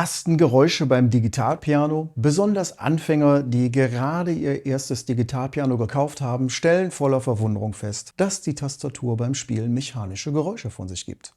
Tastengeräusche beim Digitalpiano. Besonders Anfänger, die gerade ihr erstes Digitalpiano gekauft haben, stellen voller Verwunderung fest, dass die Tastatur beim Spielen mechanische Geräusche von sich gibt.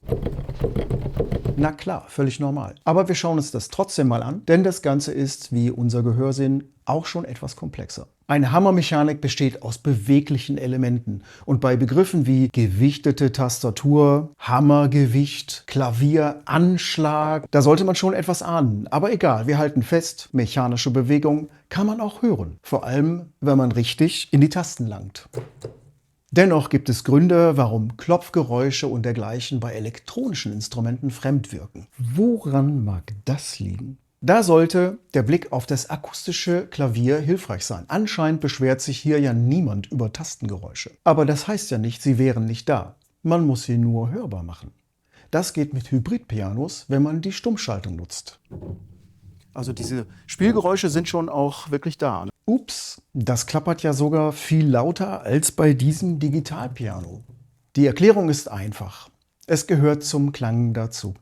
Na klar, völlig normal. Aber wir schauen uns das trotzdem mal an, denn das Ganze ist, wie unser Gehörsinn, auch schon etwas komplexer. Eine Hammermechanik besteht aus beweglichen Elementen und bei Begriffen wie gewichtete Tastatur, Hammergewicht, Klavieranschlag, da sollte man schon etwas ahnen. Aber egal, wir halten fest, mechanische Bewegung kann man auch hören. Vor allem, wenn man richtig in die Tasten langt. Dennoch gibt es Gründe, warum Klopfgeräusche und dergleichen bei elektronischen Instrumenten fremd wirken. Woran mag das liegen? Da sollte der Blick auf das akustische Klavier hilfreich sein. Anscheinend beschwert sich hier ja niemand über Tastengeräusche. Aber das heißt ja nicht, sie wären nicht da. Man muss sie nur hörbar machen. Das geht mit Hybridpianos, wenn man die Stummschaltung nutzt. Also diese Spielgeräusche sind schon auch wirklich da. Ups, das klappert ja sogar viel lauter als bei diesem Digitalpiano. Die Erklärung ist einfach. Es gehört zum Klang dazu.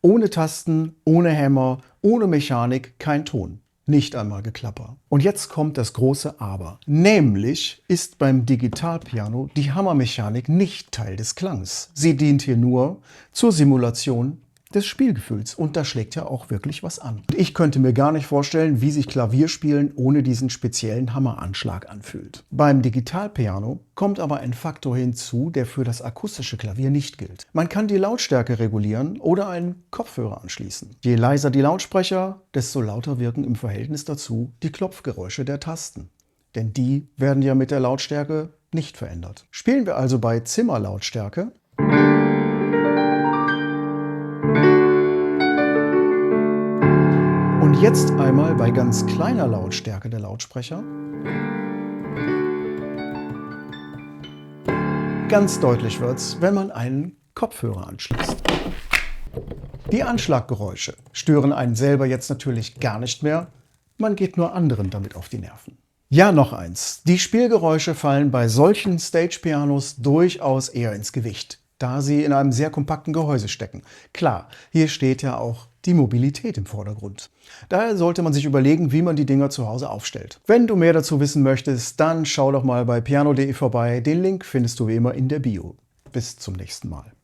Ohne Tasten, ohne Hämmer, ohne Mechanik kein Ton. Nicht einmal Geklapper. Und jetzt kommt das große Aber. Nämlich ist beim Digitalpiano die Hammermechanik nicht Teil des Klangs. Sie dient hier nur zur Simulation des Spielgefühls. Und da schlägt ja auch wirklich was an. Ich könnte mir gar nicht vorstellen, wie sich Klavierspielen ohne diesen speziellen Hammeranschlag anfühlt. Beim Digitalpiano kommt aber ein Faktor hinzu, der für das akustische Klavier nicht gilt. Man kann die Lautstärke regulieren oder einen Kopfhörer anschließen. Je leiser die Lautsprecher, desto lauter wirken im Verhältnis dazu die Klopfgeräusche der Tasten. Denn die werden ja mit der Lautstärke nicht verändert. Spielen wir also bei Zimmerlautstärke, und jetzt einmal bei ganz kleiner Lautstärke der Lautsprecher. Ganz deutlich wird's, wenn man einen Kopfhörer anschließt. Die Anschlaggeräusche stören einen selber jetzt natürlich gar nicht mehr. Man geht nur anderen damit auf die Nerven. Ja, noch eins. Die Spielgeräusche fallen bei solchen Stage-Pianos durchaus eher ins Gewicht, da sie in einem sehr kompakten Gehäuse stecken. Klar, hier steht ja auch die Mobilität im Vordergrund. Daher sollte man sich überlegen, wie man die Dinger zu Hause aufstellt. Wenn du mehr dazu wissen möchtest, dann schau doch mal bei piano.de vorbei. Den Link findest du wie immer in der Bio. Bis zum nächsten Mal.